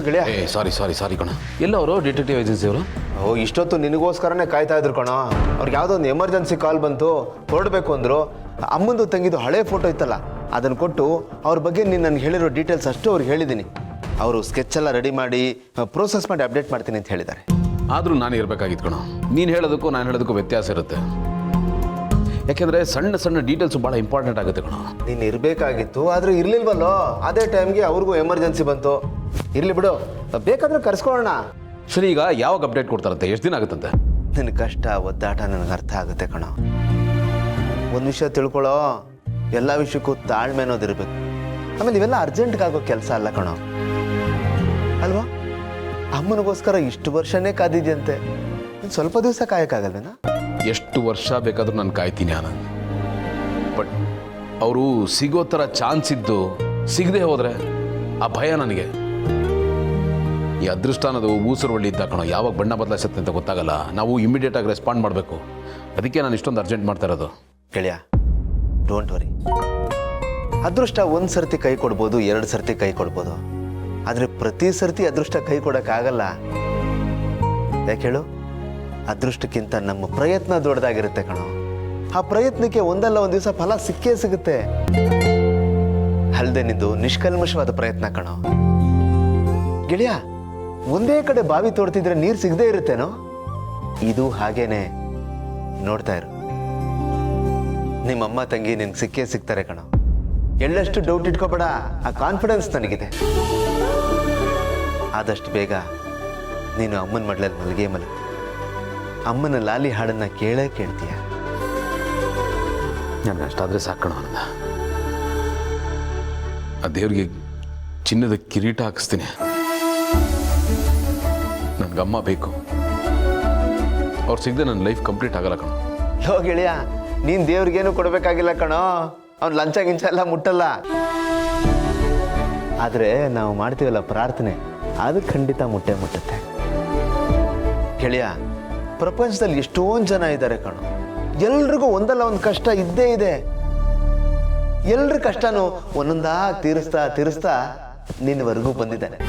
ಗೆಳೆಯ. ಸಾರಿ ಕಣ. ಎಲ್ಲ ಅವರು ಡಿಟೆಕ್ಟಿವ್ ಏಜೆನ್ಸಿ ಅವರು? ಇಷ್ಟೊತ್ತು ನಿನಗೋಸ್ಕರನೇ ಕಾಯ್ತಾ ಇದ್ರು ಕಣೋ. ಅವ್ರಿಗೆ ಯಾವುದೋ ಒಂದು ಎಮರ್ಜೆನ್ಸಿ ಕಾಲ್ ಬಂತು, ಹೊರಡಬೇಕು ಅಂದರು. ಅಮ್ಮಂದು ತಂಗಿದು ಹಳೆ ಫೋಟೋ ಇತ್ತಲ್ಲ, ಅದನ್ನು ಕೊಟ್ಟು ಅವ್ರ ಬಗ್ಗೆ ನೀನು ನನಗೆ ಹೇಳಿರೋ ಡೀಟೇಲ್ಸ್ ಅಷ್ಟು ಅವ್ರಿಗೆ ಹೇಳಿದ್ದೀನಿ. ಅವರು ಸ್ಕೆಚ್ ಎಲ್ಲ ರೆಡಿ ಮಾಡಿ ಪ್ರೋಸೆಸ್ ಮಾಡಿ ಅಪ್ಡೇಟ್ ಮಾಡ್ತೀನಿ ಅಂತ ಹೇಳಿದ್ದಾರೆ. ಆದರೂ ನಾನು ಇರಬೇಕಾಗಿತ್ತು ಕಣೋ. ನೀನು ಹೇಳೋದಕ್ಕೂ ನಾನು ಹೇಳೋದಕ್ಕೂ ವ್ಯತ್ಯಾಸ ಇರುತ್ತೆ. ಯಾಕೆಂದರೆ ಸಣ್ಣ ಡೀಟೇಲ್ಸು ಭಾಳ ಇಂಪಾರ್ಟೆಂಟ್ ಆಗುತ್ತೆ ಕಣೋ. ನೀನು ಇರಬೇಕಾಗಿತ್ತು, ಆದರೆ ಇರಲಿಲ್ವಲ್ಲೋ. ಅದೇ ಟೈಮ್ಗೆ ಅವ್ರಿಗೂ ಎಮರ್ಜೆನ್ಸಿ ಬಂತು. ಇರಲಿ ಬಿಡು, ಬೇಕಾದ್ರೆ ಕರ್ಸ್ಕೊಳ್ಳೋಣ. ಸರಿ, ಈಗ ಯಾವಾಗ ಅಪ್ಡೇಟ್ ಕೊಡ್ತಾರಂತೆ? ಎಷ್ಟು ದಿನ ಆಗುತ್ತಂತೆ? ನಿನ್ನ ಕಷ್ಟ ಒದ್ದಾಟ ನನಗೆ ಅರ್ಥ ಆಗುತ್ತೆ ಕಣೋ. ಒಂದು ವಿಷಯ ತಿಳ್ಕೊಳ್ಳೋ, ಎಲ್ಲ ವಿಷಯಕ್ಕೂ ತಾಳ್ಮೆ ಅನ್ನೋದಿರ್ಬೇಕು. ಆಮೇಲೆ ಇವೆಲ್ಲ ಅರ್ಜೆಂಟ್ಗಾಗೋ ಕೆಲಸ ಅಲ್ಲ ಕಣೋ, ಅಲ್ವಾ? ಅಮ್ಮನಿಗೋಸ್ಕರ ಇಷ್ಟು ವರ್ಷನೇ ಕಾದಿದ್ಯಂತೆ, ಇನ್ನು ಸ್ವಲ್ಪ ದಿವಸ ಕಾಯಕ್ಕಾಗಲ್ವೇನಾ? ಎಷ್ಟು ವರ್ಷ ಬೇಕಾದರೂ ನಾನು ಕಾಯ್ತೀನಿ ಆನಂದ್. ಬಟ್ ಅವರು ಸಿಗೋ ಥರ ಚಾನ್ಸ್ ಇದ್ದು ಸಿಗದೆ ಹೋದರೆ ಆ ಭಯ ನನಗೆ. ಈ ಅದೃಷ್ಟ ಅನ್ನೋದು ಊಸರು ಒಳ್ಳೆ ಇದ್ದ ಕಣೋ. ಯಾವಾಗ ಬಣ್ಣ ಬದಲಾಯಿಸುತ್ತೆ ಅಂತ ಗೊತ್ತಾಗಲ್ಲ. ನಾವು ಇಮಿಡಿಯೇಟಾಗಿ ರೆಸ್ಪಾಂಡ್ ಮಾಡಬೇಕು. ಅದಕ್ಕೆ ನಾನು ಇಷ್ಟೊಂದು ಅರ್ಜೆಂಟ್ ಮಾಡ್ತಾ ಇರೋದು. ಗೆಳೆಯ, ಡೋಂಟ್ ವರಿ. ಅದೃಷ್ಟ ಒಂದು ಸರ್ತಿ ಕೈ ಕೊಡ್ಬೋದು, 2 ಸರ್ತಿ ಕೈ ಕೊಡ್ಬೋದು. ಆದರೆ ಪ್ರತಿ ಸರ್ತಿ ಅದೃಷ್ಟ ಕೈ ಕೊಡೋಕ್ಕಾಗಲ್ಲ. ಯಾಕೆ ಹೇಳು? ಅದೃಷ್ಟಕ್ಕಿಂತ ನಮ್ಮ ಪ್ರಯತ್ನ ದೊಡ್ಡದಾಗಿರುತ್ತೆ ಕಣೋ. ಆ ಪ್ರಯತ್ನಕ್ಕೆ ಒಂದಲ್ಲ ಒಂದು ದಿವಸ ಫಲ ಸಿಕ್ಕೇ ಸಿಗುತ್ತೆ. ಅಲ್ಲದೆ ನಿಂದು ನಿಷ್ಕಲ್ಮಶವಾದ ಪ್ರಯತ್ನ ಕಣೋ. ಗೆಳೆಯ, ಒಂದೇ ಕಡೆ ಬಾವಿ ತೋಡ್ತಿದ್ರೆ ನೀರು ಸಿಗದೆ ಇರುತ್ತೇನೋ? ಇದು ಹಾಗೇನೆ. ನೋಡ್ತಾ ಇರು, ನಿಮ್ಮಮ್ಮ ತಂಗಿ ನಿನ್ಗೆ ಸಿಕ್ಕೇ ಸಿಗ್ತಾರೆ ಕಣೋ. ಎಳ್ಳಷ್ಟು ಡೌಟ್ ಇಟ್ಕೋಬೇಡ, ಆ ಕಾನ್ಫಿಡೆನ್ಸ್ ನನಗಿದೆ. ಆದಷ್ಟು ಬೇಗ ನೀನು ಅಮ್ಮನ ಮಡ್ಲಲ್ಲಿ ಮಲಗ್ತೀಯ. ಅಮ್ಮನ ಲಾಲಿ ಹಾಡನ್ನ ಕೇಳ್ತೀಯ. ನನಗೆ ಅಷ್ಟಾದರೆ ಸಾಕಣ ಅಂದ. ಆ ದೇವ್ರಿಗೆ ಚಿನ್ನದ ಕಿರೀಟ ಹಾಕಿಸ್ತೀನಿ. ನನಗಮ್ಮ ಬೇಕು. ಅವ್ರು ಸಿಗದೆ ನನ್ನ ಲೈಫ್ ಕಂಪ್ಲೀಟ್ ಆಗಲ್ಲ ಕಣೋ. ಲೋ ಗೆಳೆಯ, ನೀನು ದೇವ್ರಿಗೇನು ಕೊಡಬೇಕಾಗಿಲ್ಲ ಕಣೋ. ಅವ್ನು ಲಂಚ ಗಿಂಚ ಎಲ್ಲ ಮುಟ್ಟಲ್ಲ. ಆದರೆ ನಾವು ಮಾಡ್ತೀವಲ್ಲ ಪ್ರಾರ್ಥನೆ, ಅದು ಖಂಡಿತ ಮುಟ್ಟುತ್ತೆ ಗೆಳೆಯ. ಪ್ರಪಂಚದಲ್ಲಿ ಎಷ್ಟೊಂದು ಜನ ಇದ್ದಾರೆ ಕಣೋ. ಎಲ್ರಿಗೂ ಒಂದಲ್ಲ ಒಂದು ಕಷ್ಟ ಇದ್ದೇ ಇದೆ. ಎಲ್ರ ಕಷ್ಟನೂ ಒಂದೊಂದಾಗಿ ತೀರಿಸ್ತಾ ನಿನ್ನವರೆಗೂ ಬಂದಿದ್ದಾನೆ.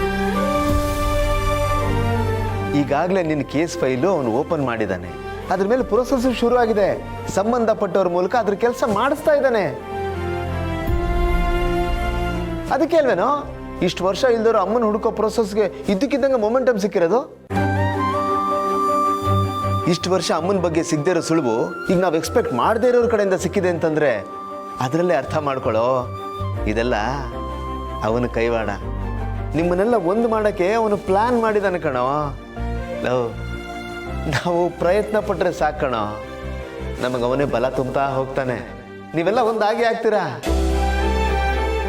ಈಗಾಗಲೇ ನಿನ್ನ ಕೇಸ್ ಫೈಲು ಅವನು ಓಪನ್ ಮಾಡಿದ್ದಾನೆ. ಅದ್ರ ಮೇಲೆ ಪ್ರೊಸೆಸ್ ಶುರು ಆಗಿದೆ. ಸಂಬಂಧಪಟ್ಟವ್ರ ಮೂಲಕ ಅದ್ರ ಕೆಲಸ ಮಾಡಿಸ್ತಾ ಇದ್ದಾನೆ. ಅದಕ್ಕೆ ಅಲ್ವೇನೋ ಇಷ್ಟು ವರ್ಷ ಇಲ್ದವರು ಅಮ್ಮನ ಹುಡುಕೋ ಪ್ರೊಸೆಸ್ಗೆ ಇದ್ದಕ್ಕಿದ್ದಂಗೆ ಮೊಮೆಂಟಮ್ ಸಿಕ್ಕಿರೋದು. ಇಷ್ಟು ವರ್ಷ ಅಮ್ಮನ ಬಗ್ಗೆ ಸಿಗದೇ ಇರೋ ಸುಳುವು ಈಗ ನಾವು ಎಕ್ಸ್ಪೆಕ್ಟ್ ಮಾಡದೇ ಇರೋರ ಕಡೆಯಿಂದ ಸಿಕ್ಕಿದೆ ಅಂತಂದ್ರೆ ಅದರಲ್ಲೇ ಅರ್ಥ ಮಾಡ್ಕೊಳ್ಳೋ, ಇದೆಲ್ಲ ಅವನ ಕೈವಾಡ. ನಿಮ್ಮನ್ನೆಲ್ಲ ಒಂದು ಮಾಡೋಕ್ಕೆ ಅವನು ಪ್ಲಾನ್ ಮಾಡಿದಾನೆ ಕಣೋ. ನಾವು ಪ್ರಯತ್ನ ಪಟ್ಟರೆ ಸಾಕಣೋ, ನಮಗೆ ಅವನೇ ಬಲ ತುಂಬ್ತಾ ಹೋಗ್ತಾನೆ. ನೀವೆಲ್ಲ ಒಂದಾಗಿ ಆಗ್ತೀರಾ.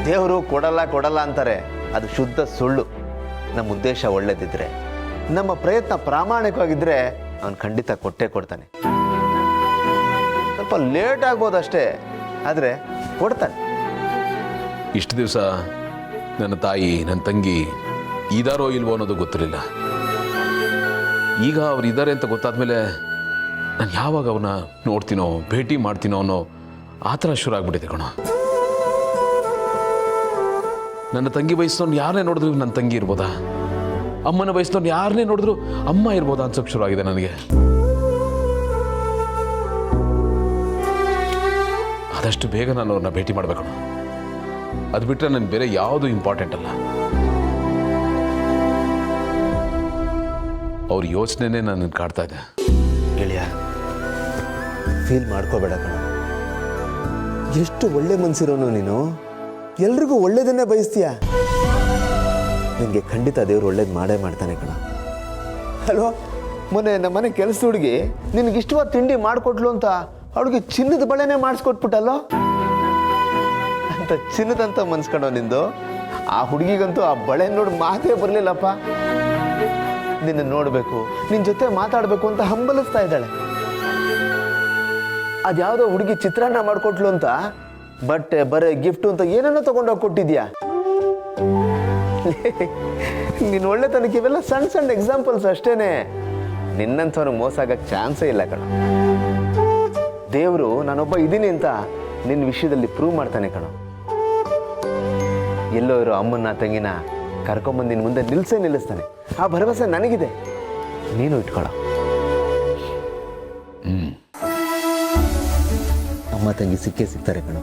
ದೇವರು ಕೊಡಲ್ಲ ಅಂತಾರೆ, ಅದು ಶುದ್ಧ ಸುಳ್ಳು. ನಮ್ಮ ಉದ್ದೇಶ ಒಳ್ಳೇದಿದ್ರೆ, ನಮ್ಮ ಪ್ರಯತ್ನ ಪ್ರಾಮಾಣಿಕವಾಗಿದ್ದರೆ ಅವನು ಖಂಡಿತ ಕೊಟ್ಟೇ ಕೊಡ್ತಾನೆ. ಸ್ವಲ್ಪ ಲೇಟ್ ಆಗ್ಬೋದು ಅಷ್ಟೇ, ಆದರೆ ಕೊಡ್ತಾನೆ. ಇಷ್ಟು ದಿವಸ ನನ್ನ ತಾಯಿ, ನನ್ನ ತಂಗಿ ಇದಾರೋ ಇಲ್ವೋ ಅನ್ನೋದು ಗೊತ್ತಿರಲಿಲ್ಲ. ಈಗ ಅವ್ರು ಇದ್ದಾರೆ ಅಂತ ಗೊತ್ತಾದ್ಮೇಲೆ ನಾನು ಯಾವಾಗ ಅವನ್ನ ನೋಡ್ತೀನೋ, ಭೇಟಿ ಮಾಡ್ತೀನೋ ಅನ್ನೋ ಆ ಥರ ಶುರು ಆಗ್ಬಿಟ್ಟಿದೆ ಕಣೋ. ನನ್ನ ತಂಗಿ ವಯಸ್ಸನ್ನು ಯಾರನ್ನೇ ನೋಡಿದ್ರು ನನ್ನ ತಂಗಿ ಇರ್ಬೋದಾ, ಅಮ್ಮನ ವಯಸ್ಸನ್ನು ಯಾರನ್ನೇ ನೋಡಿದ್ರು ಅಮ್ಮ ಇರ್ಬೋದಾ ಅನ್ಸೋಕೆ ಶುರು ಆಗಿದೆ ನನಗೆ. ಆದಷ್ಟು ಬೇಗ ನಾನು ಅವ್ರನ್ನ ಭೇಟಿ ಮಾಡ್ಬೇಕು. ಅದು ಬಿಟ್ಟರೆ ನನಗೆ ಬೇರೆ ಯಾವುದು ಇಂಪಾರ್ಟೆಂಟ್ ಅಲ್ಲ. ಅವ್ರ ಯೋಚನೆನೇ ನನ್ನ ಕಾಡ್ತಾ ಇದೆ. ಗೆಳೆಯ, ಫೀಲ್ ಮಾಡ್ಕೋಬೇಡ ಕಣ. ಎಷ್ಟು ಒಳ್ಳೆ ಮನ್ಸಿರೋನು ನೀನು. ಎಲ್ರಿಗೂ ಒಳ್ಳೇದನ್ನೇ ಬಯಸ್ತೀಯ. ನಿನಗೆ ಖಂಡಿತ ದೇವ್ರು ಒಳ್ಳೇದು ಮಾಡೇ ಮಾಡ್ತಾನೆ ಕಣ. ಅಲ್ವಾ? ಮೊನ್ನೆ ನಮ್ಮ ಮನೆ ಕೆಲಸ ಹುಡುಗಿ ನಿನಗೆ ಇಷ್ಟವಾದ ತಿಂಡಿ ಮಾಡಿಕೊಟ್ಲು ಅಂತ ಅವಳಿಗೆ ಚಿನ್ನದ ಬಳೆನೇ ಮಾಡಿಸ್ಕೊಟ್ಬಿಟ್ಟಲ್ಲೋ. ಅಂತ ಚಿನ್ನದಂತ ಮನ್ಸ್ಕೊಂಡೋ ನಿಂದು. ಆ ಹುಡುಗಿಗಂತೂ ಆ ಬಳೆ ನೋಡಿ ಮಾತೇ ಬರಲಿಲ್ಲಪ್ಪ. ನಿನ್ನ ನೋಡಬೇಕು, ನಿನ್ನ ಜೊತೆ ಮಾತಾಡಬೇಕು ಅಂತ ಹಂಬಲಿಸ್ತಾ ಇದ್ದಾಳೆ. ಅದ್ಯಾವುದೋ ಹುಡುಗಿ ಚಿತ್ರಾನ್ನ ಮಾಡಿಕೊಟ್ಲು ಅಂತ ಬಟ್ಟೆ ಬರೆ ಗಿಫ್ಟು ಅಂತ ಏನೇನೋ ತಗೊಂಡೋಗಿ ಕೊಟ್ಟಿದ್ಯಾ. ನೀನು ಒಳ್ಳೆತನಕ್ಕೆ ಇವೆಲ್ಲ ಸಣ್ಣ ಎಕ್ಸಾಂಪಲ್ಸ್ ಅಷ್ಟೇನೆ. ನಿನ್ನಂಥವ್ರಿಗೆ ಮೋಸ ಆಗಕ್ಕೆ ಚಾನ್ಸೇ ಇಲ್ಲ ಕಣ. ದೇವರು ನಾನೊಬ್ಬ ಇದ್ದೀನಿ ಅಂತ ನಿನ್ನ ವಿಷಯದಲ್ಲಿ ಪ್ರೂವ್ ಮಾಡ್ತಾನೆ ಕಣ. ಎಲ್ಲೋ ಇರೋ ಅಮ್ಮನ ತಂಗಿನ ಕರ್ಕೊಂಬಂದು ನಿನ್ನ ಮುಂದೆ ನಿಲ್ಲಿಸ್ತಾನೆ. ಆ ಭರವಸೆ ನನಗಿದೆ, ನೀನು ಇಟ್ಕೊಳ್ಳೋ. ಅಮ್ಮ ತಂಗಿ ಸಿಕ್ಕೇ ಸಿಗ್ತಾರೆ ಕಣೋ,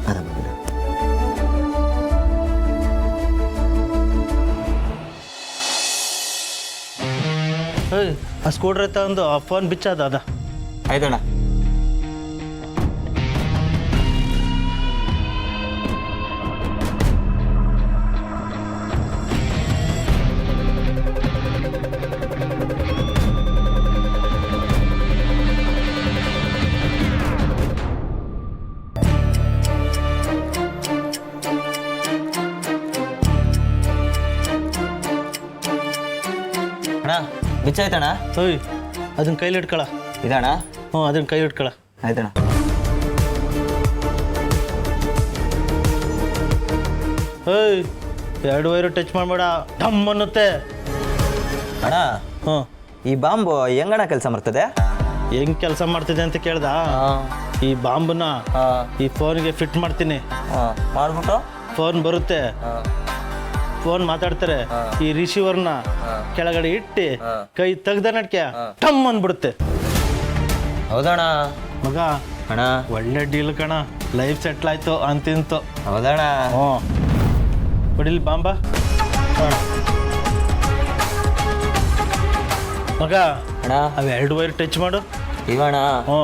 ಆರಾಮಾಗಿಲ್ಲ. ಆ ಸ್ಕೂಟ್ರ್ ತಗೊಂಡು ಆ ಫೋನ್ ಬಿಚ್ಚದ ಅದ. ಆಯ್ತಣ್ಣ. ಅಣ್ಣ ಬಿಚ್ಚಾಯ್ತಣ್ಣ. ಓಯ್ ಅದನ್ನ ಕೈಲಿ ಇಟ್ಕೊಳ. ಇದಣ್ಣ. ಹ್ಞೂ ಅದನ್ನ ಕೈಲಿ ಇಟ್ಕೊಳ. ಆಯ್ತಣ್ಣ. ಓಯ್ 2 ವೈರು ಟಚ್ ಮಾಡಬೇಡ, ಢಮ್ ಅನ್ನುತ್ತೆ. ಅಣ್ಣ ಹ್ಞೂ ಈ ಬಾಂಬು ಹೆಂಗಣ್ಣ ಕೆಲಸ ಮಾಡ್ತದೆ? ಹೆಂಗ್ ಕೆಲಸ ಮಾಡ್ತಿದೆ ಅಂತ ಕೇಳ್ದ? ಈ ಬಾಂಬನ್ನ ಈ ಫೋನ್ಗೆ ಫಿಟ್ ಮಾಡ್ತೀನಿ. ಮಾಡ್ಬಿಟ್ಟು ಫೋನ್ ಬರುತ್ತೆ, ಫೋನ್ ಮಾತಾಡ್ತಾರೆ, ಈ ರಿಸೀವರ್ನ ಕೆಳಗಡೆ ಇಟ್ಟು ಕೈ ತೆಗ್ದ ನಡ್ಕೆ ಟಮ್ ಅಂದ್ಬಿಡುತ್ತೆ. ಹೌದಣ್ಣ. ಮಗ ಅಣ್ಣ ಒಳ್ಳೆ ಡೀಲ್ ಕಣ, ಲೈಫ್ ಸೆಟ್ಲ್ ಆಯ್ತು ಅಂತಿಂತು. ಹೌದಣ್ಣ. ಹ್ಞೂ ಹೊಡಿಲಿ ಬಾಂಬ. ಮಗ ಅಣ್ಣ ಅವು 2 ವೈರ್ ಟಚ್ ಮಾಡು. ಇವಣ್ಣ. ಹ್ಞೂ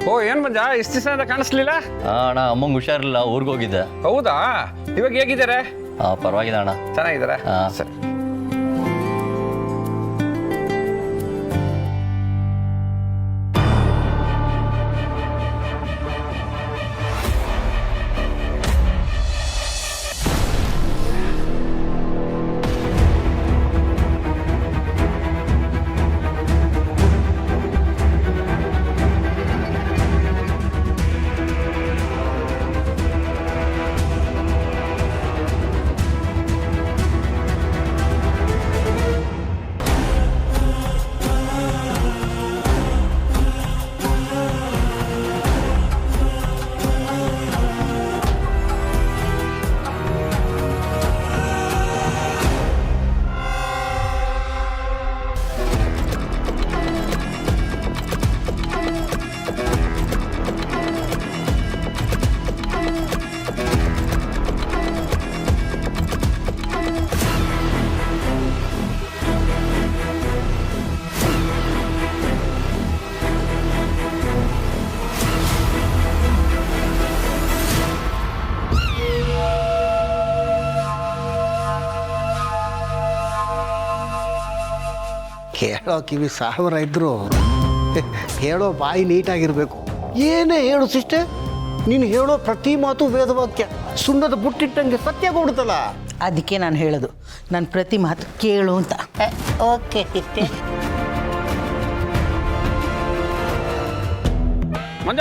ಓ ಏನ್ ಮಂಜ ಇಷ್ಟು ದಿವಸ ಕಾಣಿಸ್ಲಿಲ್ಲ? ಅಣ್ಣ ಅಮ್ಮಂಗೆ ಹುಷಾರಿಲ್ಲ, ಊರಿಗೆ ಹೋಗಿದ್ದೆ. ಹೌದಾ? ಇವಾಗ ಹೇಗಿದ್ದಾರೆ? ಪರವಾಗಿಲ್ಲ ಅಣ್ಣ. ಚೆನ್ನಾಗಿದ್ದಾರೆ. ಹಾ. ಸರಿ. ಹೇಳೋ ಕಿವಿ 1000 ಇದ್ರು ಹೇಳೋ ಬಾಯಿ ನೀಟಾಗಿರಬೇಕು. ಏನೇ ಹೇಳು ಸಿಸ್ಟರ್, ನೀನು ಹೇಳೋ ಪ್ರತಿ ಮಾತು ವೇದವಾಕ್ಯ, ಸುಣ್ಣದ ಬುಟ್ಟಿಟ್ಟಂಗೆ ಸತ್ಯ ಕೊಡ್ತಲ್ಲ. ಅದಕ್ಕೆ ನಾನು ಹೇಳೋದು, ನನ್ನ ಪ್ರತಿ ಮಾತು ಕೇಳು ಅಂತ. Okay sister. ಮಂಜ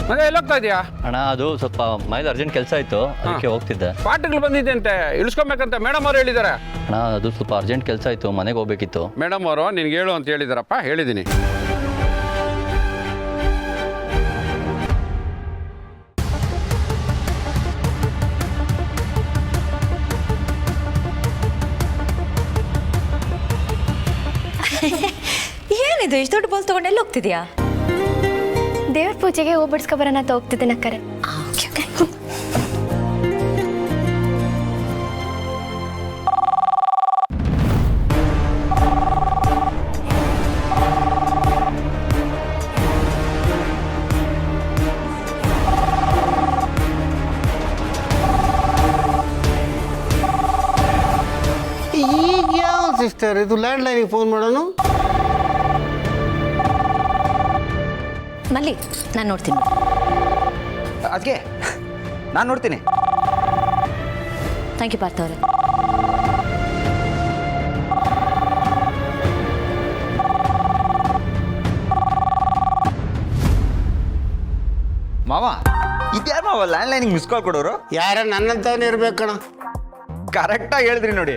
ಮಂಜ ಎಲ್ಲೋಗ್ತಾ ಇದೆಯಾ? ಅಣ್ಣ ಅದು ಸ್ವಲ್ಪ ಮನೇಲಿ ಅರ್ಜೆಂಟ್ ಕೆಲಸ ಇತ್ತು, ಅದಕ್ಕೆ ಹೋಗ್ತಿದ್ದೆ. ಪಾರ್ಟಿಗಳು ಬಂದಿದೆ ಅಂತೆ, ಇಳಿಸ್ಕೊಬೇಕಂತ ಮೇಡಮ್ ಅವರು ಹೇಳಿದ್ದಾರೆ. ಅಣ್ಣ ಅದು ಸ್ವಲ್ಪ ಅರ್ಜೆಂಟ್ ಕೆಲಸ ಇತ್ತು, ಮನೆಗೆ ಹೋಗ್ಬೇಕಿತ್ತು. ಮೇಡಮ್ ಅವರು ನಿನ್ಗೆ ಹೇಳು ಅಂತ ಹೇಳಿದಾರಪ್ಪ, ಹೇಳಿದ್ದೀನಿ. ಏನಿದು ಇಷ್ಟು ದೊಡ್ಡ ಬಾಲ್ ತಗೊಂಡು ಎಲ್ಲಿ ಹೋಗ್ತಿದ್ಯಾ? ದೇವ್ರ ಪೂಜೆಗೆ ಹೂ ಬಿಡ್ಸ್ಕೊ ಬರೋಣ ಅಂತ ಹೋಗ್ತಿದ್ದೆ ನಕ್ಕರೆ. ಈಗ ಯಾವ ಸಿಸ್ಟರ್ ಇದು ಲ್ಯಾಂಡ್ಲೈನಿಗೆ ಫೋನ್ ಮಾಡೋಣ? ಮಲ್ಲಿ ನಾನು ನೋಡ್ತೀನಿ. ಅದಕ್ಕೆ ನಾನು ನೋಡ್ತೀನಿ. ಥ್ಯಾಂಕ್ ಯು ಪಾರ್ಥ ಅವರೇ. ಮಾವ ಇದ್ಯಾರು ಮಾವ ಲ್ಯಾಂಡ್ಲೈನಿಗೆ ಮಿಸ್ ಕಾಲ್ ಕೊಡೋರು? ಯಾರ ನನ್ನಂತವನೇ ಇರ್ಬೇಕು ಕಣ. ಕರೆಕ್ಟಾಗಿ ಹೇಳಿದ್ರಿ ನೋಡಿ.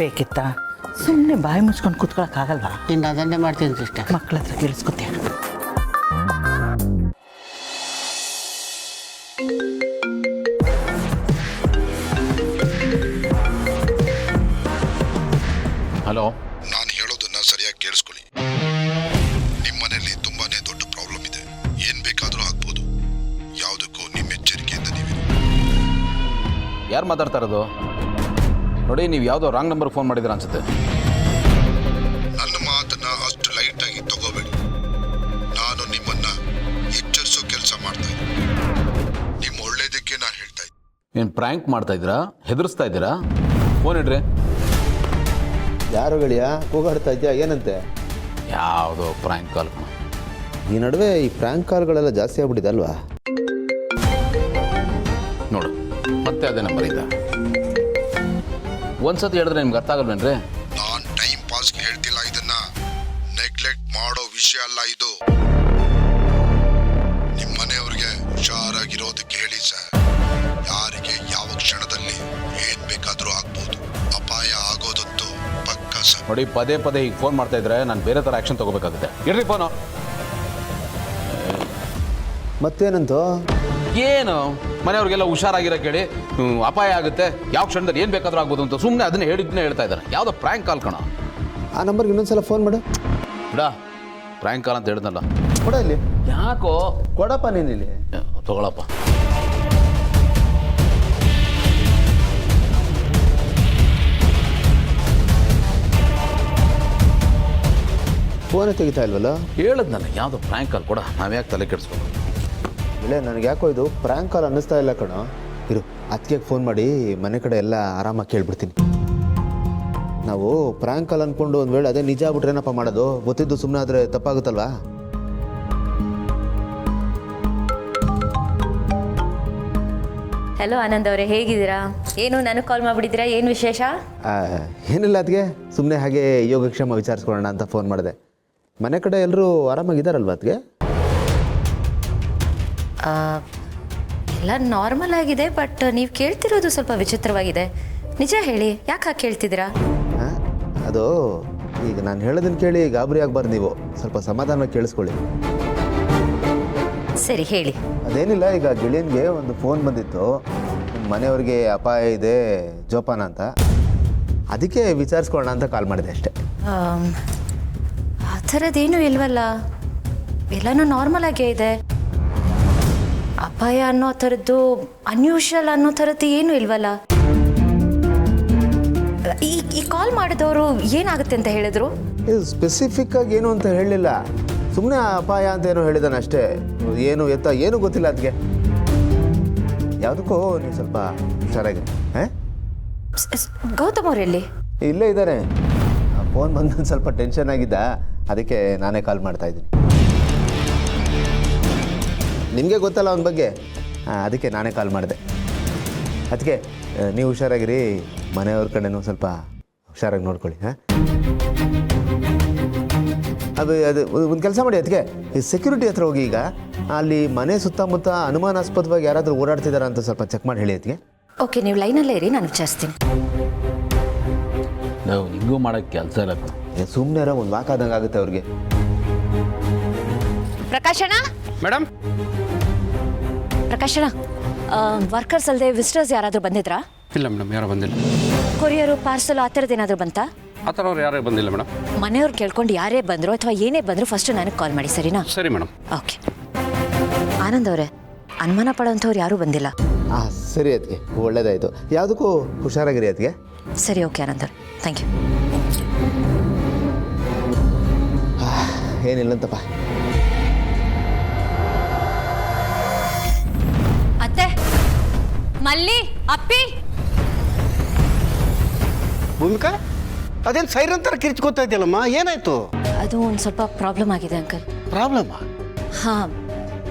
ಬೇಕಿತ್ತ ಸುಮ್ಮನೆ ಬಾಯಿ ಮುಚ್ಕೊಂಡು ಕೂತ್ಕೊಳಕ್ಕಾಗಲ್ವಾ? ಇನ್ನು ಅದನ್ನೇ ಮಾಡ್ತೀನಿ ಸಿಸ್ಟರ್. ಮಕ್ಕಳ ಹತ್ರ ಕೇಳಿಸ್ಕೊತೀಯ. ಹಲೋ. ನಾನು ಹೇಳೋದನ್ನ ಸರಿಯಾಗಿ ಕೇಳಿಸ್ಕೊಳ್ಳಿ. ನಿಮ್ಮನೇಲಿ ತುಂಬಾನೇ ದೊಡ್ಡ ಪ್ರಾಬ್ಲಮ್ ಇದೆ. ಏನ್ ಬೇಕಾದ್ರೂ ಆಗ್ಬೋದು. ಯಾವುದಕ್ಕೂ ನಿಮ್ಮ ಎಚ್ಚರಿಕೆಯಿಂದ ನೀವಿರಿ. ಯಾರು ಮಾತಾಡ್ತಾ ಇರೋದು? ನೋಡಿ, ನೀವು ಯಾವುದೋ ರಾಂಗ್ ನಂಬರ್ ಫೋನ್ ಮಾಡಿದ್ದೀರಾ ಅನ್ಸುತ್ತೆ. ನನ್ನ ಮಾತನ್ನ ಅಷ್ಟು ಲೈಟ್ ಆಗಿ ತಗೋಬೇಡಿ. ನಾನು ನಿಮ್ಮನ್ನ ಎಚ್ಚರಿಸೋ ಕೆಲಸ ಮಾಡ್ತಾ ಇದ್ದೀನಿ. ನಿಮ್ಮ ಒಳ್ಳೇದಕ್ಕೆ ನಾನು ಹೇಳ್ತಾ ಇದ್ದೀನಿ. ಏನು ಪ್ರ್ಯಾಂಕ್ ಮಾಡ್ತಾ ಇದ್ದೀರಾ? ಹೆದರ್ಸ್ತಾ ಇದ್ದೀರಾ? ಫೋನ್ ಇಡ್ರಿ. ಯಾರು ಗಳಿಯ ಕೂಗಾಡ್ತಾ ಇದೆಯಾ? ಏನಂತೆ? ಯಾವುದೋ ಪ್ರ್ಯಾಂಕ್ ಕಾಲ್. ಈ ನಡುವೆ ಈ ಪ್ರ್ಯಾಂಕ್ ಕಾಲ್ಗಳೆಲ್ಲ ಜಾಸ್ತಿ ಆಗ್ಬಿಟ್ಟಿದೆ ಅಲ್ವಾ? ನೋಡು, ಮತ್ತೆ ಅದೇ ನಂಬರ್ ಇದೆ. ಒಂದ್ಸತಿ ಹೇಳಿದ್ರೆ ನಿಮ್ಗೆ ಅರ್ಥ ಆಗಲ್ವೇನ್ರಿ? ನಾನು ಟೈಮ್ ಪಾಸ್ಗೆ ಹೇಳ್ತಿಲ್ಲ. ಇದನ್ನ ನೆಗ್ಲೆಕ್ಟ್ ಮಾಡೋ ವಿಷಯ ಅಲ್ಲ ಇದು. ನಿಮ್ಮ ಮನೆಯವ್ರಿಗೆ ಹುಷಾರಾಗಿರೋದಕ್ಕೆ ಹೇಳಿ ಸರ್. ಯಾರಿಗೆ ಯಾವ ಕ್ಷಣದಲ್ಲಿ ಏನ್ ಬೇಕಾದ್ರೂ ಆಗ್ಬೋದು. ಅಪಾಯ ಆಗೋದಂತೂ ಪಕ್ಕ ಸರ್. ನೋಡಿ, ಪದೇ ಪದೇ ಈಗ ಫೋನ್ ಮಾಡ್ತಾ ಇದ್ರೆ ನಾನು ಬೇರೆ ಥರ ಆ್ಯಕ್ಷನ್ ತಗೋಬೇಕಾಗುತ್ತೆ. ಇಡ್ರಿ ಫೋನು. ಮತ್ತೇನಂತೋ? ಏನು ಮನೆಯವ್ರಿಗೆಲ್ಲ ಹುಷಾರಾಗಿರೋ ಕೇಳಿ ಅಪಾಯ ಆಗುತ್ತೆ, ಯಾವ ಕ್ಷಣದಲ್ಲಿ ಏನು ಬೇಕಾದ್ರೂ ಆಗ್ಬೋದು ಅಂತ ಸುಮ್ಮನೆ ಅದನ್ನೇ ಹೇಳ್ತಾ ಇದ್ದಾರೆ. ಯಾವುದೋ ಪ್ರ್ಯಾಂಕ್ ಕಾಲ್ ಕಣ. ಆ ನಂಬರ್ಗೆ ಇನ್ನೊಂದ್ಸಲ ಫೋನ್ ಮಾಡು. ಬಿಡ, ಪ್ರ್ಯಾಂಕ್ ಕಾಲ್ ಅಂತ ಹೇಳಿದ್ನಲ್ಲ. ಕೊಡ ಇಲ್ಲಿ. ಯಾಕೋ? ಕೊಡಪ್ಪ ನೀನು ಇಲ್ಲಿ. ತಗೊಳಪ್ಪ. ಫೋನೇ ತೆಗಿತಾ ಇಲ್ವಲ್ಲ? ಹೇಳದ್ನಲ್ಲ ಯಾವುದೋ ಪ್ರ್ಯಾಂಕ್ ಕಾಲ್ ಕೊಡ. ನಾವ್ಯಾಕೆ ತಲೆ ಕೆಡಿಸ್ಕೊಂಡು? ಇಲ್ಲ, ನನಗೆ ಯಾಕೋ ಇದು ಪ್ರ್ಯಾಂಕ್ ಕಾಲ್ ಅನ್ನಿಸ್ತಾ ಇಲ್ಲ ಕಣೋ. ಇರು, ಅದಕ್ಕೆ ಫೋನ್ ಮಾಡಿ ಮನೆ ಕಡೆ ಎಲ್ಲ ಆರಾಮಾಗಿ ಕೇಳ್ಬಿಡ್ತೀನಿ. ನಾವು ಪ್ರ್ಯಾಂಕ್ ಕಾಲ್ ಅಂದ್ಕೊಂಡು ಒಂದು ವೇಳೆ ಅದೇ ನಿಜ ಆಗ್ಬಿಟ್ರೆ ಏನಪ್ಪ ಮಾಡೋದು? ಗೊತ್ತಿದ್ದು ಸುಮ್ಮನೆ ಆದರೆ ತಪ್ಪಾಗುತ್ತಲ್ವಾ? ಹಲೋ ಆನಂದ್ ಅವರೇ, ಹೇಗಿದ್ದೀರಾ? ಏನು ನನಗೆ ಕಾಲ್ ಮಾಡಿಬಿಟ್ಟಿದ್ದೀರಾ? ಏನು ವಿಶೇಷ? ಏನಿಲ್ಲ, ಅದಕ್ಕೆ ಸುಮ್ಮನೆ ಹಾಗೆ ಯೋಗಕ್ಷೇಮ ವಿಚಾರಿಸ್ಕೊಳ್ಳೋಣ ಅಂತ ಫೋನ್ ಮಾಡಿದೆ. ಮನೆ ಕಡೆ ಎಲ್ಲರೂ ಆರಾಮಾಗಿದ್ದಾರಲ್ವ ಅದಕ್ಕೆ? ಎಲ್ಲ ನಾರ್ಮಲ್ ಆಗಿದೆ, ಬಟ್ ನೀವು ಕೇಳ್ತಿರೋದು ಸ್ವಲ್ಪ ವಿಚಿತ್ರವಾಗಿದೆ. ನಿಜ ಹೇಳಿ, ಯಾಕೆ ಹಾಗೆ ಕೇಳ್ತಿದ್ದೀರಾ? ಅದು ಈಗ ನಾನು ಹೇಳೋದನ್ನು ಕೇಳಿ ಗಾಬರಿ ಆಗಬಾರ್ದು. ನೀವು ಸ್ವಲ್ಪ ಸಮಾಧಾನವಾಗಿ ಕೇಳಿಸ್ಕೊಳ್ಳಿ. ಸರಿ ಹೇಳಿ. ಅದೇನಿಲ್ಲ, ಈಗ ಗೆಳೆಯನ್ಗೆ ಒಂದು ಫೋನ್ ಬಂದಿತ್ತು, ನಿಮ್ಮ ಮನೆಯವ್ರಿಗೆ ಅಪಾಯ ಇದೆ ಜೋಪಾನ ಅಂತ. ಅದಕ್ಕೆ ವಿಚಾರಿಸ್ಕೊಳ್ಳೋಣ ಅಂತ ಕಾಲ್ ಮಾಡಿದೆ ಅಷ್ಟೇ. ಆ ಥರದ್ದೇನೂ ಇಲ್ವಲ್ಲ, ಎಲ್ಲನೂ ನಾರ್ಮಲ್ ಆಗೇ ಇದೆ. ಅಪಾಯ ಅನ್ನೋ ಥರದ್ದು, ಅನ್ಯೂಶಲ್ ಅನ್ನೋ ಥರದ್ದು ಏನೂ ಇಲ್ವಲ್ಲ. ಈ ಕಾಲ್ ಮಾಡಿದವರು ಏನಾಗುತ್ತೆ ಅಂತ ಹೇಳಿದ್ರು? ಇದು ಸ್ಪೆಸಿಫಿಕ್ಕಾಗಿ ಏನು ಅಂತ ಹೇಳಲಿಲ್ಲ, ಸುಮ್ಮನೆ ಅಪಾಯ ಅಂತ ಏನೋ ಹೇಳಿದಾನೆ ಅಷ್ಟೇ. ಏನು ಎತ್ತ ಏನೂ ಗೊತ್ತಿಲ್ಲ ಅದಕ್ಕೆ. ಯಾವುದಕ್ಕೂ ನೀವು ಸ್ವಲ್ಪ ಹುಷಾರಾಗಿ. ಗೌತಮ್ ಅವರೆಲ್ಲಿ? ಇಲ್ಲೇ ಇದ್ದಾರೆ. ಫೋನ್ ಬಂದು ಸ್ವಲ್ಪ ಟೆನ್ಷನ್ ಆಗಿದ್ದ, ಅದಕ್ಕೆ ನಾನೇ ಕಾಲ್ ಮಾಡ್ತಾ ಇದ್ದೀನಿ. ನಿಮಗೆ ಗೊತ್ತಲ್ಲ ಅವನ ಬಗ್ಗೆ, ಅದಕ್ಕೆ ನಾನೇ ಕಾಲ್ ಮಾಡಿದೆ. ಅದಕ್ಕೆ ನೀವು ಹುಷಾರಾಗಿರಿ, ಮನೆಯವ್ರ ಕಡೆನೂ ಸ್ವಲ್ಪ ಹುಷಾರಾಗಿ ನೋಡ್ಕೊಳ್ಳಿ. ಅದು ಒಂದು ಕೆಲಸ ಮಾಡಿ, ಅದಕ್ಕೆ ಈ ಸೆಕ್ಯೂರಿಟಿ ಹತ್ರ ಹೋಗಿ. ಈಗ ಅಲ್ಲಿ ಮನೆ ಸುತ್ತಮುತ್ತ ಅನುಮಾನಾಸ್ಪದವಾಗಿ ಯಾರಾದರೂ ಓಡಾಡ್ತಿದಾರ ಅಂತ ಸ್ವಲ್ಪ ಚೆಕ್ ಮಾಡಿ ಹೇಳಿ ಅದಕ್ಕೆ. ಓಕೆ, ನೀವು ಲೈನಲ್ಲೇ ಇರಿ, ನಾನು ವಿಚಾರಿಸ್ತೀನಿ. ನಾವು ಹಿಂಗೂ ಮಾಡೋಕ್ಕೆ ಕೆಲಸ ಇಲ್ಲ. ಸುಮ್ಮನೆ ಒಂದು ವಾಕ್ ಆದಂಗೆ ಆಗುತ್ತೆ ಅವ್ರಿಗೆ. ಪ್ರಕಾಶಣ ಮೇಡಮ್. ಪ್ರಕಾಶಣ, ವರ್ಕರ್ಸ್ ಅಲ್ಲದೆ ವಿಸಿಟರ್ಸ್ ಯಾರಾದರೂ ಬಂದಿದ್ರಾ? ಇಲ್ಲ ಮೇಡಮ್, ಯಾರು ಬಂದಿಲ್ಲ. ಕೊರಿಯರು, ಪಾರ್ಸಲ್ ಆ ಥರದ್ದು ಏನಾದರೂ ಬಂತಾ? ಆ ಥರ ಅವ್ರು ಯಾರೇ ಬಂದಿಲ್ಲ ಮೇಡಮ್. ಮನೆಯವ್ರು ಕೇಳ್ಕೊಂಡು ಯಾರೇ ಬಂದರು ಅಥವಾ ಏನೇ ಬಂದರೂ ಫಸ್ಟ್ ನನಗೆ ಕಾಲ್ ಮಾಡಿ, ಸರಿನಾ? ಸರಿ ಮೇಡಮ್. ಓಕೆ. ಆನಂದ್ ಅವರೇ, ಅನುಮಾನ ಪಡೋಂಥವ್ರು ಯಾರೂ ಬಂದಿಲ್ಲ. ಸರಿ ಅದಕ್ಕೆ, ಒಳ್ಳೇದಾಯಿತು. ಯಾವುದಕ್ಕೂ ಹುಷಾರಾಗಿರಿ ಅದಕ್ಕೆ. ಸರಿ, ಓಕೆ ಆನಂದ್ ಅವ್ರೆ, ಥ್ಯಾಂಕ್ ಯು. ಏನಿಲ್ಲಂತಪ್ಪ. ಅತ್ತೆ, ಮಲ್ಲಿ, ಅಪ್ಪಿ. ಭೂಮಿಕಾ, ಅದೇನು ಸೈರನ್ ಥರ ಕಿರ್ಚ್ಕೊತಾ ಇದೆಯಲ್ಲಮ್ಮ, ಏನಾಯ್ತು? ಅದು ಒಂದು ಸ್ವಲ್ಪ ಪ್ರಾಬ್ಲಮ್ ಆಗಿದೆ ಅಂಕಲ್. ಪ್ರಾಬ್ಲಮ್? ಹಾಂ,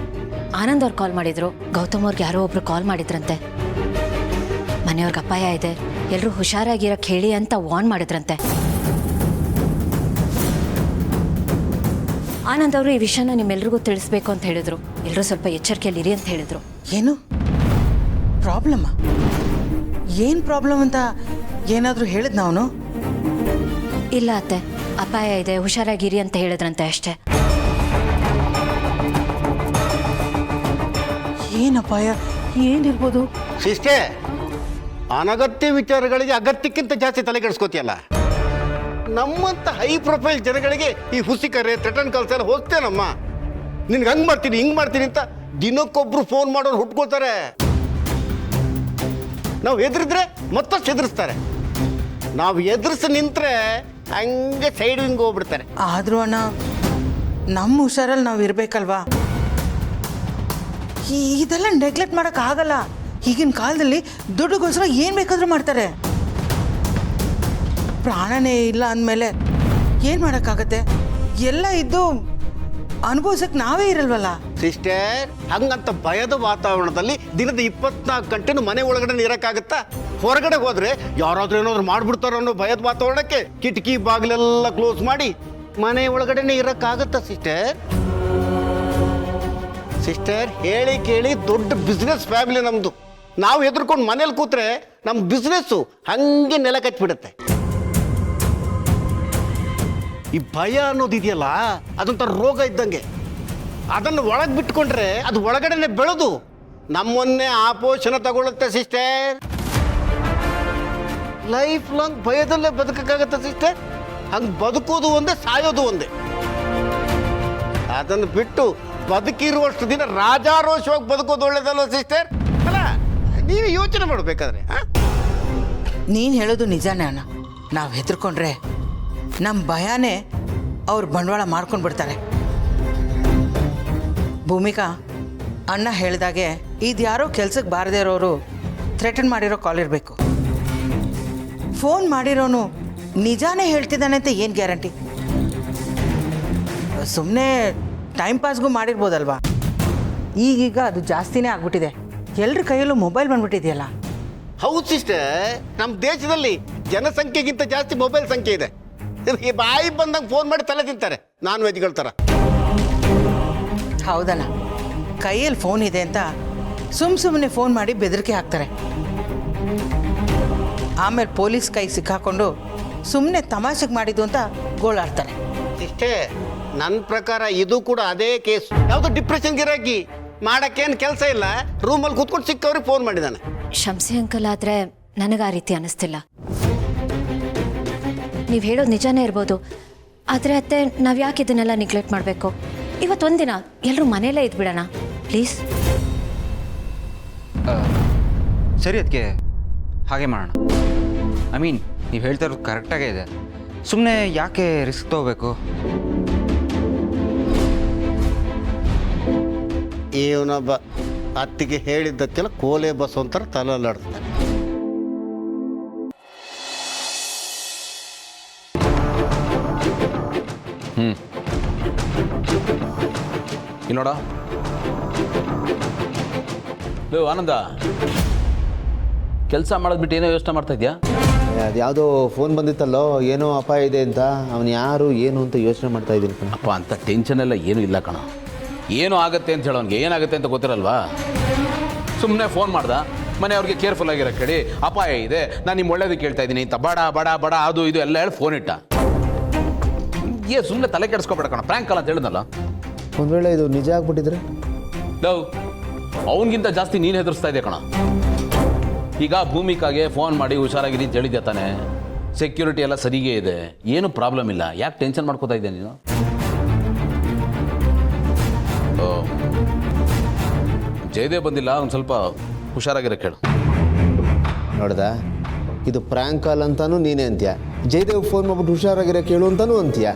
ಆನಂದ್ ಅವ್ರು ಕಾಲ್ ಮಾಡಿದ್ರು. ಗೌತಮ್ ಅವ್ರಿಗೆ ಯಾರೋ ಒಬ್ರು ಕಾಲ್ ಮಾಡಿದ್ರಂತೆ. ಮನೆಯವ್ರಿಗೆ ಅಪಾಯ ಇದೆ, ಎಲ್ಲರೂ ಹುಷಾರಾಗಿರಕ್ಕೆ ಹೇಳಿ ಅಂತ ವಾರ್ನ್ ಮಾಡಿದ್ರಂತೆ. ಆನಂದ್ ಅವರು ಈ ವಿಷಯನ ನಿಮ್ಮೆಲ್ರಿಗೂ ತಿಳಿಸ್ಬೇಕು ಅಂತ ಹೇಳಿದ್ರು. ಎಲ್ಲರೂ ಸ್ವಲ್ಪ ಎಚ್ಚರಿಕೆಯಲ್ಲಿರಿ ಅಂತ ಹೇಳಿದ್ರು. ಏನು ಪ್ರಾಬ್ಲಮ್? ಏನು ಪ್ರಾಬ್ಲಮ್ ಅಂತ ಏನಾದರೂ ಹೇಳಿದ್ನ ಅವನು? ಇಲ್ಲ ಅತ್ತೆ, ಅಪಾಯ ಇದೆ, ಹುಷಾರಾಗಿರಿ ಅಂತ ಹೇಳಿದ್ರಂತೆ ಅಷ್ಟೇ. ಏನು ಅಪಾಯ? ಏನಿರ್ಬೋದು? ಸಿಸ್ಟರ್, ಅನಗತ್ಯ ವಿಚಾರಗಳಿಗೆ ಅಗತ್ಯಕ್ಕಿಂತ ಜಾಸ್ತಿ ತಲೆ ಕೆಡಿಸ್ಕೋತಿಯಲ್ಲ. ನಮ್ಮಂತ ಹೈ ಪ್ರೊಫೈಲ್ ಜನಗಳಿಗೆ ಈ ಹುಸಿ ಕರೆ ಥ್ರೆಟನ್ ಕಾಲ್ಸ್ ಎಲ್ಲ ಹೋಗ್ತೇನಮ್ಮ. ನಿನ್ಗೆ ಹಂಗೆ ಮಾಡ್ತೀನಿ ಹಿಂಗೆ ಮಾಡ್ತೀನಿ ಅಂತ ದಿನಕ್ಕೊಬ್ರು ಫೋನ್ ಮಾಡೋರು ಹುಟ್ಕೋತಾರೆ. ನಾವು ಹೆದರಿದ್ರೆ ಮತ್ತಷ್ಟು ಹೆದರ್ಸ್ತಾರೆ. ನಾವು ಎದುರಿಸಿ ನಿಂತ್ರೆ ಹಂಗೆ ಸೈಡ್ ವಿಂಗ್ ಹೋಗ್ಬಿಡ್ತಾರೆ. ಆದರೂ ಅಣ್ಣ, ನಮ್ಮ ಹುಷಾರಲ್ಲಿ ನಾವು ಇರಬೇಕಲ್ವಾ? ಇದೆಲ್ಲ ನೆಗ್ಲೆಕ್ಟ್ ಮಾಡೋಕ್ಕಾಗಲ್ಲ. ಈಗಿನ ಕಾಲದಲ್ಲಿ ದುಡ್ಡುಗೋಸ್ಕರ ಏನು ಬೇಕಾದರೂ ಮಾಡ್ತಾರೆ. ಪ್ರಾಣನೇ ಇಲ್ಲ ಅಂದಮೇಲೆ ಏನು ಮಾಡೋಕ್ಕಾಗತ್ತೆ? ಎಲ್ಲ ಇದ್ದು ಅನುಭವಿಸಕ್ಕೆ ನಾವೇ ಇರಲ್ವಲ್ಲ. ಸಿಸ್ಟರ್, ಹಂಗಂತ ಭಯದ ವಾತಾವರಣದಲ್ಲಿ ದಿನದ 24 ಗಂಟೆನೂ ಮನೆ ಒಳಗಡೆ ಇರೋಕ್ಕಾಗತ್ತಾ? ಹೊರಗಡೆ ಹೋದ್ರೆ ಯಾರಾದ್ರೂ ಏನಾದ್ರು ಮಾಡ್ಬಿಡ್ತಾರೋ ಅನ್ನೋ ಭಯದ ವಾತಾವರಣಕ್ಕೆ ಕಿಟಕಿ ಬಾಗಿಲೆಲ್ಲ ಕ್ಲೋಸ್ ಮಾಡಿ ಮನೆ ಒಳಗಡೆನೆ ಇರೋಕ್ಕಾಗತ್ತಾ ಸಿಸ್ಟರ್? ಸಿಸ್ಟರ್, ಹೇಳಿ ಕೇಳಿ ದೊಡ್ಡ ಬಿಸ್ನೆಸ್ ಫ್ಯಾಮಿಲಿ ನಮ್ಮದು. ನಾವು ಹೆದರ್ಕೊಂಡು ಮನೇಲಿ ಕೂತ್ರೆ ನಮ್ಮ ಬಿಸ್ನೆಸ್ಸು ಹಂಗೆ ನೆಲ ಕಚ್ಬಿಡುತ್ತೆ. ಈ ಭಯ ಅನ್ನೋದಿದೆಯಲ್ಲ, ಅದೊಂಥರ ರೋಗ ಇದ್ದಂಗೆ. ಅದನ್ನು ಒಳಗೆ ಬಿಟ್ಕೊಂಡ್ರೆ ಅದು ಒಳಗಡೆನೆ ಬೆಳೆದು ನಮ್ಮನ್ನೇ ಆಪೋಷಣ ತಗೊಳುತ್ತೆ ಸಿಸ್ಟರ್. ಲೈಫ್ ಲಾಂಗ್ ಭಯದಲ್ಲೇ ಬದುಕಕ್ಕಾಗತ್ತೆ ಸಿಸ್ಟರ್? ಹಂಗೆ ಬದುಕೋದು ಒಂದೇ, ಸಾಯೋದು ಒಂದೇ. ಅದನ್ನು ಬಿಟ್ಟು ಬದುಕಿರುವಷ್ಟು ದಿನ ರಾಜಾರೋಷವಾಗಿ ಬದುಕೋದು ಒಳ್ಳೇದಲ್ವ ಸಿಸ್ಟರ್? ಅಲ್ಲ, ನೀನು ಯೋಚನೆ ಮಾಡಬೇಕಾದ್ರೆ. ನೀನು ಹೇಳೋದು ನಿಜಾನೇ ಅಣ್ಣ. ನಾವು ಹೆದರ್ಕೊಂಡ್ರೆ ನಮ್ಮ ಭಯನೇ ಅವ್ರು ಬಂಡವಾಳ ಮಾಡ್ಕೊಂಡು ಬಿಡ್ತಾರೆ. ಭೂಮಿಕಾ, ಅಣ್ಣ ಹೇಳಿದಾಗೆ ಇದು ಯಾರೋ ಕೆಲ್ಸಕ್ಕೆ ಬಾರದೇ ಇರೋರು ಥ್ರೆಟನ್ ಮಾಡಿರೋ ಕಾಲ್ ಇರಬೇಕು. ಫೋನ್ ಮಾಡಿರೋನು ನಿಜಾನೇ ಹೇಳ್ತಿದ್ದಾನೆ ಅಂತ ಏನು ಗ್ಯಾರಂಟಿ? ಸುಮ್ಮನೆ ಟೈಮ್ ಪಾಸ್ಗೂ ಮಾಡಿರ್ಬೋದಲ್ವಾ? ಈಗೀಗ ಅದು ಜಾಸ್ತಿನೇ ಆಗ್ಬಿಟ್ಟಿದೆ. ಎಲ್ಲರ ಕೈಯಲ್ಲೂ ಮೊಬೈಲ್ ಬಂದ್ಬಿಟ್ಟಿದೆಯಲ್ಲ. ಹೌದು ಸಿಸ್ಟರ್, ನಮ್ಮ ದೇಶದಲ್ಲಿ ಜನಸಂಖ್ಯೆಗಿಂತ ಜಾಸ್ತಿ ಮೊಬೈಲ್ ಸಂಖ್ಯೆ ಇದೆ. ಈ ಬಾಯಿ ಬಂದಂಗೆ ಫೋನ್ ಮಾಡಿ ತಲೆ ತಿಂತಾರೆ ನಾನ್ ವೆಜ್ಗಳ ಥರ. ಹೌದಣ್ಣ, ಕೈಯಲ್ಲಿ ಫೋನ್ ಇದೆ ಅಂತ ಸುಮ್ಮನೆ ಫೋನ್ ಮಾಡಿ ಬೆದರಿಕೆ ಹಾಕ್ತಾರೆ. ಆಮೇಲೆ ಪೊಲೀಸ್ ಕೈ ಸಿಕ್ಕಾಕೊಂಡು ಸುಮ್ಮನೆ ತಮಾಷೆಗೆ ಮಾಡಿದ್ದು ಅಂತ ಗೋಳಾಡ್ತಾರೆ. ಇಷ್ಟೇ, ನನ್ನ ಪ್ರಕಾರ ಇದು ಕೂಡ ಅದೇ ಕೇಸ್. ಯಾವುದೋ ಡಿಪ್ರೆಷನ್ಗೆ ಇರಾಕಿ ಮಾಡೋಕ್ಕೇನು ಕೆಲಸ ಇಲ್ಲ, ರೂಮಲ್ಲಿ ಕೂತ್ಕೊಂಡು ಸಿಕ್ಕವ್ರಿಗೆ ಫೋನ್ ಮಾಡಿದ್ದಾನೆ. ಶಂಸಿ ಅಂಕಲ್, ಆದರೆ ನನಗೆ ಆ ರೀತಿ ಅನ್ನಿಸ್ತಿಲ್ಲ. ನೀವು ಹೇಳೋದು ನಿಜಾನೇ ಇರ್ಬೋದು, ಆದರೆ ಅತ್ತೆ, ನಾವು ಯಾಕೆ ಇದನ್ನೆಲ್ಲ ನೆಗ್ಲೆಕ್ಟ್ ಮಾಡಬೇಕು? ಇವತ್ತೊಂದಿನ ಎಲ್ಲರೂ ಮನೆಯಲ್ಲೇ ಇದ್ಬಿಡೋಣ ಪ್ಲೀಸ್. ಸರಿ, ಅದಕ್ಕೆ ಹಾಗೆ ಮಾಡೋಣ. ಐ ಮೀನ್, ನೀವು ಹೇಳ್ತಾ ಇರೋದು ಕರೆಕ್ಟಾಗೇ ಇದೆ. ಸುಮ್ಮನೆ ಯಾಕೆ ರಿಸ್ಕ್ ತಗೋಬೇಕು? ಇವನೊಬ್ಬ ಅತ್ತಿಗೆ ಹೇಳಿದ್ದಕ್ಕೆಲ್ಲ ಕೋಲೆ ಬಸ್ ಒಂಥರ ತಲೆಲ್ಲಾಡ್ತಾನೆ. ಇಲ್ಲೋಡ ಆನಂದ, ಕೆಲಸ ಮಾಡೋದು ಬಿಟ್ಟು ಏನೋ ಯೋಚನೆ ಮಾಡ್ತಾ ಇದೆಯಾ? ಅದು ಯಾವುದೋ ಫೋನ್ ಬಂದಿತ್ತಲ್ಲೋ, ಏನೋ ಅಪಾಯ ಇದೆ ಅಂತ. ಅವನು ಯಾರು ಏನು ಅಂತ ಯೋಚನೆ ಮಾಡ್ತಾ ಇದ್ದೀನಿ ಕಣ. ಅಪ್ಪ, ಅಂತ ಟೆನ್ಷನ್ ಎಲ್ಲ ಏನೂ ಇಲ್ಲ ಕಣ. ಏನೋ ಆಗುತ್ತೆ ಅಂತ ಹೇಳೋನ್ಗೆ ಏನಾಗುತ್ತೆ ಅಂತ ಗೊತ್ತಿರಲ್ವಾ? ಸುಮ್ಮನೆ ಫೋನ್ ಮಾಡ್ದ, ಮನೆಯವ್ರಿಗೆ ಕೇರ್ಫುಲ್ ಆಗಿರೋ ಕೇಳಿ, ಅಪಾಯ ಇದೆ, ನಾನು ನಿಮ್ಮ ಒಳ್ಳೇದಕ್ಕೆ ಕೇಳ್ತಾ ಇದ್ದೀನಿ ಅಂತ ಬಡ ಬಡ ಬಡ ಅದು ಇದು ಎಲ್ಲ ಹೇಳಿ ಫೋನ್ ಇಟ್ಟ. ಸುಮ್ಮನೆ ತಲೆ ಕೆಡಿಸ್ಕೊಬೇಡ ಕಣ, ಪ್ರ್ಯಾಂಕ್ ಅಲ್ಲ ಅಂತ ಹೇಳಿದ್ನಲ್ಲ. ಒಂದು ವೇಳೆ ಇದು ನಿಜ ಆಗ್ಬಿಟ್ಟಿದ್ರೆ? ಲವ್, ಅವನಿಗಿಂತ ಜಾಸ್ತಿ ನೀನು ಹೆದರ್ಸ್ತಾ ಇದೆಯಾ ಕಣ. ಈಗ ಭೂಮಿಕಾಗೆ ಫೋನ್ ಮಾಡಿ ಹುಷಾರಾಗಿರಿ ಅಂತ ಹೇಳಿದ್ಯಾ ತಾನೆ? ಸೆಕ್ಯೂರಿಟಿ ಎಲ್ಲ ಸರಿಗೇ ಇದೆ, ಏನು ಪ್ರಾಬ್ಲಮ್ ಇಲ್ಲ. ಯಾಕೆ ಟೆನ್ಷನ್ ಮಾಡ್ಕೋತಾ ಇದ್ದೆ ನೀನು? ಜಯದೇವ್ ಬಂದಿಲ್ಲ, ಒಂದು ಸ್ವಲ್ಪ ಹುಷಾರಾಗಿರೋ ಕೇಳು. ನೋಡ್ದ, ಇದು ಪ್ರ್ಯಾಂಕ್ ಕಾಲ್ ಅಂತಾನು ನೀನೇ ಅಂತೀಯ, ಜಯದೇವ್ ಫೋನ್ ಮಾಡ್ಬಿಟ್ಟು ಹುಷಾರಾಗಿರೋ ಕೇಳು ಅಂತಾನು ಅಂತೀಯ.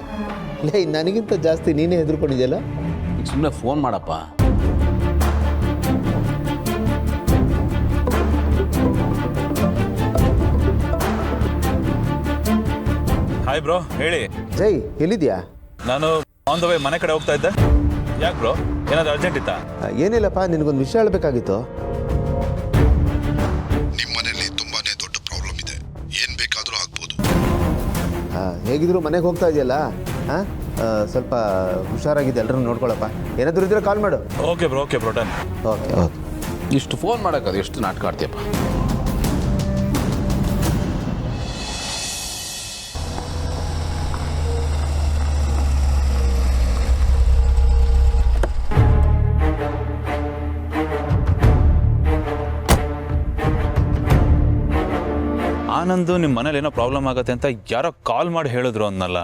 ಲೇ, ನನಗಿಂತ ಜಾಸ್ತಿ ನೀನೇ ಹೆದರ್ಕೊಂಡಿದ್ಯಲ್ಲ. ಈಗ ಸುಮ್ಮನೆ ಫೋನ್ ಮಾಡಪ್ಪ. ಹಾಯ್ ಬ್ರೋ, ಹೇಳಿ. ಜೈ, ಎಲ್ಲಿದ್ಯಾ? ನಾನು ಆನ್ ದ ವೇ ಮನೆ ಕಡೆ ಹೋಗ್ತಾ ಇದ್ದೆ. ಯಾಕೆ ಬ್ರೋ, ಏನಾದ್ರು ಅರ್ಜೆಂಟ್ ಇತ್ತಾ? ಏನಿಲ್ಲಪ್ಪ, ನಿನಗೊಂದು ವಿಷಯ ಹೇಳಬೇಕಾಗಿತ್ತು. ನಿಮ್ಮ ಮನೆಯಲ್ಲಿ ತುಂಬಾನೇ ದೊಡ್ಡ ಪ್ರಾಬ್ಲಮ್ ಇದೆ. ಏನ್ ಬೇಕಾದ್ರೂ ಆಗ್ಬೋದು. ಹೇಗಿದ್ರು ಮನೆಗೆ ಹೋಗ್ತಾ ಇದೆಯಲ್ಲ, ಸ್ವಲ್ಪ ಹುಷಾರಾಗಿದೆ, ಎಲ್ಲರೂ ನೋಡ್ಕೊಳಪ್ಪ. ಏನಾದರೂ ಇದ್ರೆ ಕಾಲ್ ಮಾಡು. Okay bro done. Okay okay. ಇಷ್ಟು ಫೋನ್ ಮಾಡೋಕ್ಕದು ಎಷ್ಟು ನಾಟಕ ಆಡ್ತೀಯಪ್ಪ. ಆನಂದು ನಿಮ್ಮ ಮನೇಲಿ ಏನೋ ಪ್ರಾಬ್ಲಮ್ ಆಗತ್ತೆ ಅಂತ ಯಾರೋ ಕಾಲ್ ಮಾಡಿ ಹೇಳಿದ್ರು ಅನ್ನಲ್ಲ,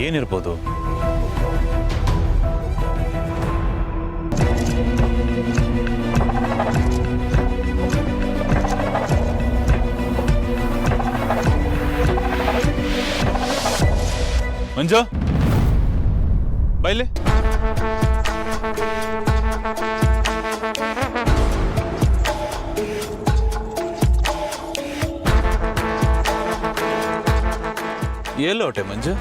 ಏನಿರ್ಬೋದು? ಮಂಜು ಬೈಲಿ. ಎಲ್ಲೋ ಹೊಟ್ಟೆ ಮಂಜು?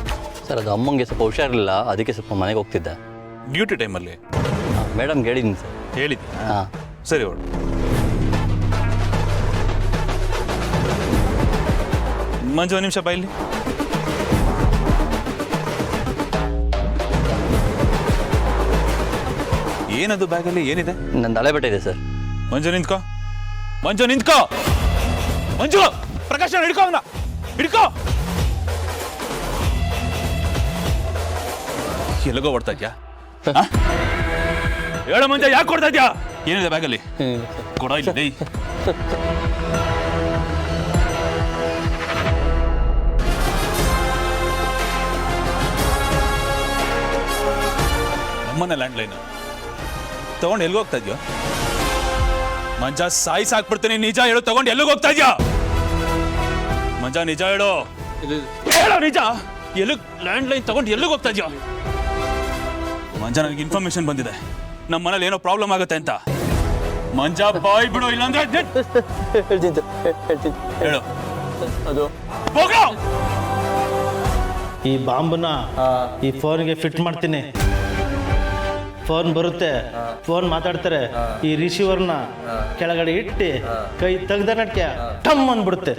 ಸರ್ ಅದು ಅಮ್ಮಂಗೆ ಸ್ವಲ್ಪ ಹುಷಾರಿರಲಿಲ್ಲ, ಅದಕ್ಕೆ ಸ್ವಲ್ಪ ಮನೆಗೆ ಹೋಗ್ತಿದ್ದೆ. ಡ್ಯೂಟಿ ಟೈಮಲ್ಲಿ ಮೇಡಮ್ಗೆ ಹೇಳಿದ್ದೀನಿ ಸರ್. ಹೇಳಿದ್ದೆ? ಹಾಂ ಸರಿ ಹೊರಡು. ಮಂಜು ಒಂದು ನಿಮಿಷ ಬೈಲಿ. ಏನದು ಬ್ಯಾಗಲ್ಲಿ ಏನಿದೆ? ನನ್ನ ಹಳೆ ಬಟ್ಟೆ ಇದೆ ಸರ್. ಮಂಜು ನಿಂತ್ಕೋ, ಮಂಜು ನಿಂತ್ಕೋ, ಮಂಜು ಪ್ರಕಾಶ್ ಹಿಡ್ಕೋ, ಅವನ ಹಿಡ್ಕೋ. ಎಲ್ಲಿಗೋ ಓಡ್ತಾ ಇದ್ಯಾ? ಹೇಳ ಮಂಜ, ಯಾಕೆ ಕೊಡ್ತಾ ಇದ್ಯಾ? ಏನಿದೆ ಬ್ಯಾಗಲ್ಲಿ? ಕೊಡ ಇಲ್ಲಿ. ನಮ್ಮನೆ ಲ್ಯಾಂಡ್ಲೈನ್ ತಗೊಂಡು ಎಲ್ಲಿಗೆ ಹೋಗ್ತಾ ಇದ್ಯೋ? ಮಂಜ ಸಾಕ್ಬಿಡ್ತೀನಿ, ನಿಜ ಹೇಳು, ತಗೊಂಡು ಎಲ್ಲಿಗೆ ಹೋಗ್ತಾ ಇದ್ಯಾ? ಮಂಜ ನಿಜ ಹೇಳು, ಹೇಳೋ ನಿಜ. ಎಲ್ಲಿ ಲ್ಯಾಂಡ್ಲೈನ್ ತಗೊಂಡು ಎಲ್ಲಿಗೆ ಹೋಗ್ತಾ ಇದ್ಯೋ? ಮಂಜ, ನನಗೆ ಇನ್ಫಾರ್ಮೇಶನ್ ಬಂದಿದೆ, ನಮ್ಮ ಮನೇಲಿ ಏನೋ ಪ್ರಾಬ್ಲಮ್ ಆಗುತ್ತೆ ಅಂತ. ಮಂಜ ಬಾಯ್ ಬಿಡು, ಇಲ್ಲಾಂದ್ರೆ ಹೇಳು. ಅದು ಹೋಗೋ. ಈ ಬಾಂಬನ್ನ ಈ ಫೋನ್ಗೆ ಫಿಟ್ ಮಾಡ್ತೀನಿ. ಫೋನ್ ಬರುತ್ತೆ, ಫೋನ್ ಮಾತಾಡ್ತಾರೆ, ಈ ರಿಸೀವರ್ನ ಕೆಳಗಡೆ ಇಟ್ಟು ಕೈ ತೆಗ್ದ ನಟ್ಕೆ ಟಮ್ ಅಂದ್ಬಿಡುತ್ತೆ.